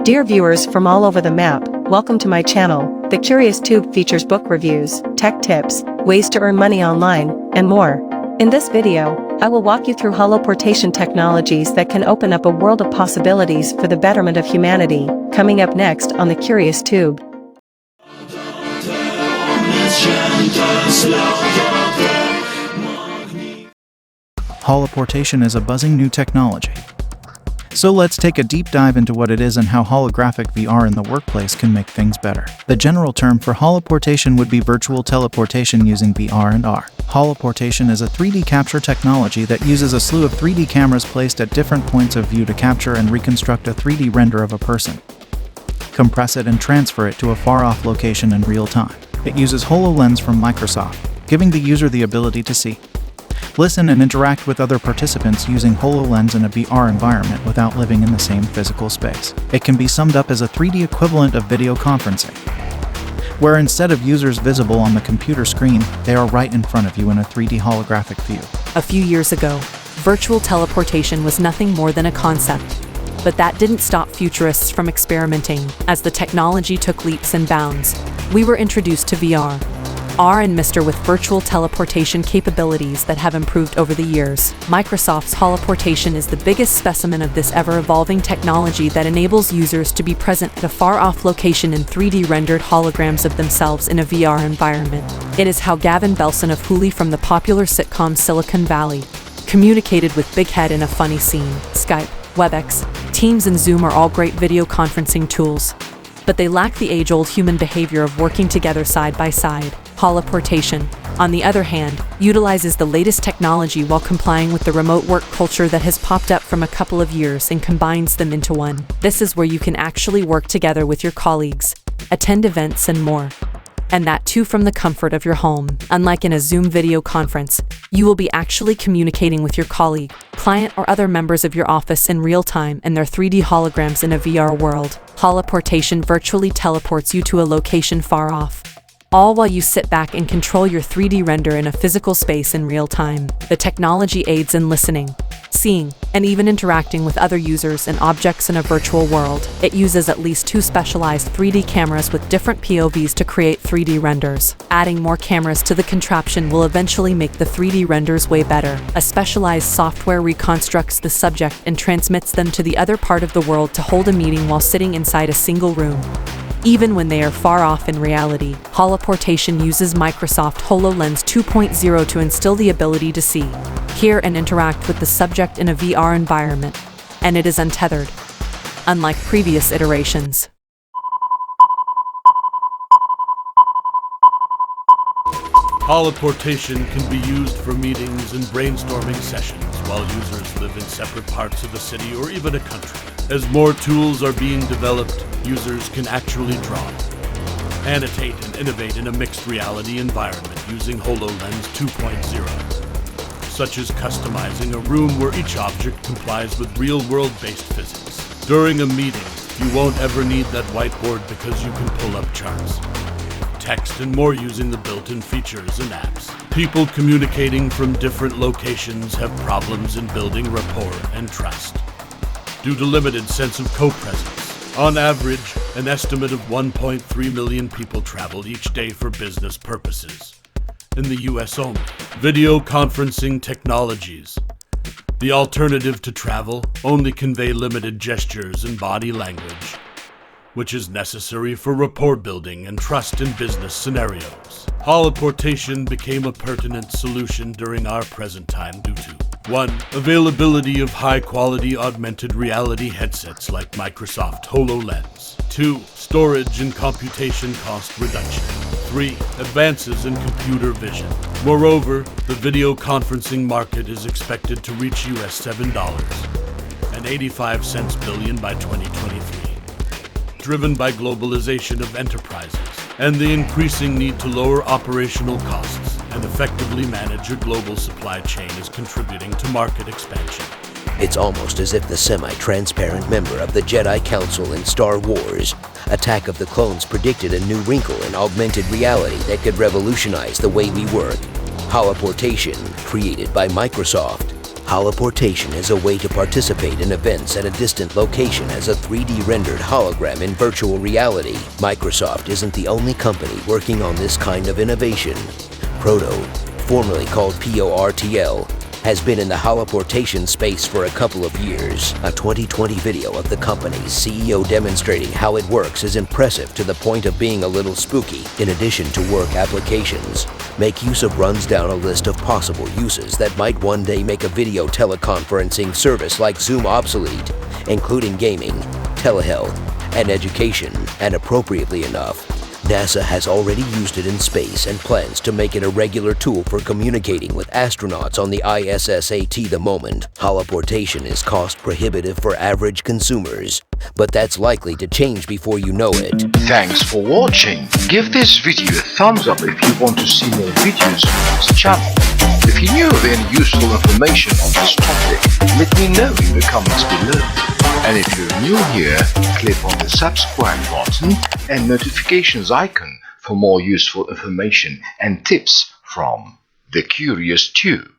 Dear viewers from all over the map, welcome to my channel. The Curious Tube features book reviews, tech tips, ways to earn money online, and more. In this video, I will walk you through holoportation technologies that can open up a world of possibilities for the betterment of humanity. Coming up next on the Curious Tube. Holoportation is a buzzing new technology. So let's take a deep dive into what it is and how holographic VR in the workplace can make things better. The general term for holoportation would be virtual teleportation using VR and AR. Holoportation is a 3D capture technology that uses a slew of 3D cameras placed at different points of view to capture and reconstruct a 3D render of a person. Compress it and transfer it to a far-off location in real time. It uses HoloLens from Microsoft, giving the user the ability to see, listen, and interact with other participants using HoloLens in a VR environment without living in the same physical space. It can be summed up as a 3D equivalent of video conferencing, where instead of users visible on the computer screen, they are right in front of you in a 3D holographic view. A few years ago, virtual teleportation was nothing more than a concept. But that didn't stop futurists from experimenting. As the technology took leaps and bounds, we were introduced to VR, R and Mr. with virtual teleportation capabilities that have improved over the years. Microsoft's holoportation is the biggest specimen of this ever-evolving technology that enables users to be present at a far-off location in 3D rendered holograms of themselves in a VR environment. It is how Gavin Belson of Hooli from the popular sitcom Silicon Valley communicated with Big Head in a funny scene. Skype, WebEx, Teams and Zoom are all great video conferencing tools, but they lack the age-old human behavior of working together side by side. Holoportation, on the other hand, utilizes the latest technology while complying with the remote work culture that has popped up from a couple of years and combines them into one. This is where you can actually work together with your colleagues, attend events, and more. And that too from the comfort of your home. Unlike in a Zoom video conference, you will be actually communicating with your colleague, client, or other members of your office in real time and their 3D holograms in a VR world. Holoportation virtually teleports you to a location far off, all while you sit back and control your 3D render in a physical space in real time. The technology aids in listening, seeing, and even interacting with other users and objects in a virtual world. It uses at least 2 specialized 3D cameras with different POVs to create 3D renders. Adding more cameras to the contraption will eventually make the 3D renders way better. A specialized software reconstructs the subject and transmits them to the other part of the world to hold a meeting while sitting inside a single room, even when they are far off in reality. Holoportation uses Microsoft HoloLens 2.0 to instill the ability to see, hear, and interact with the subject in a VR environment, and it is untethered, unlike previous iterations. Holoportation can be used for meetings and brainstorming sessions while users live in separate parts of a city or even a country. As more tools are being developed, users can actually draw, annotate, and innovate in a mixed reality environment using HoloLens 2.0, such as customizing a room where each object complies with real-world-based physics. During a meeting, you won't ever need that whiteboard because you can pull up charts, text, and more using the built-in features and apps. People communicating from different locations have problems in building rapport and trust due to limited sense of co-presence. On average, an estimate of 1.3 million people travel each day for business purposes in the US only. Video conferencing technologies, the alternative to travel, only convey limited gestures and body language, which is necessary for rapport building and trust in business scenarios. Holoportation became a pertinent solution during our present time due to 1. Availability of high-quality augmented reality headsets like Microsoft HoloLens. 2. Storage and computation cost reduction. 3. Advances in computer vision. Moreover, the video conferencing market is expected to reach US $7.85 billion by 2023. Driven by globalization of enterprises and the increasing need to lower operational costs and effectively manage a global supply chain is contributing to market expansion. It's almost as if the semi-transparent member of the Jedi Council in Star Wars, Attack of the Clones, predicted a new wrinkle in augmented reality that could revolutionize the way we work. Holoportation, created by Microsoft. Holoportation is a way to participate in events at a distant location as a 3D rendered hologram in virtual reality. Microsoft isn't the only company working on this kind of innovation. Proto, formerly called PORTL, has been in the holoportation space for a couple of years. A 2020 video of the company's CEO demonstrating how it works is impressive to the point of being a little spooky. In addition to work applications, Make Use of runs down a list of possible uses that might one day make a video teleconferencing service like Zoom obsolete, including gaming, telehealth, and education. And appropriately enough, NASA has already used it in space and plans to make it a regular tool for communicating with astronauts on the ISS at the moment. Holoportation is cost prohibitive for average consumers, but that's likely to change before you know it. Thanks for watching. Give this video a thumbs up if you want to see more videos on this channel. If you knew of any useful information on this topic, let me know in the comments below. And if you're new here, click on the subscribe button and notifications icon for more useful information and tips from The Curious Tube.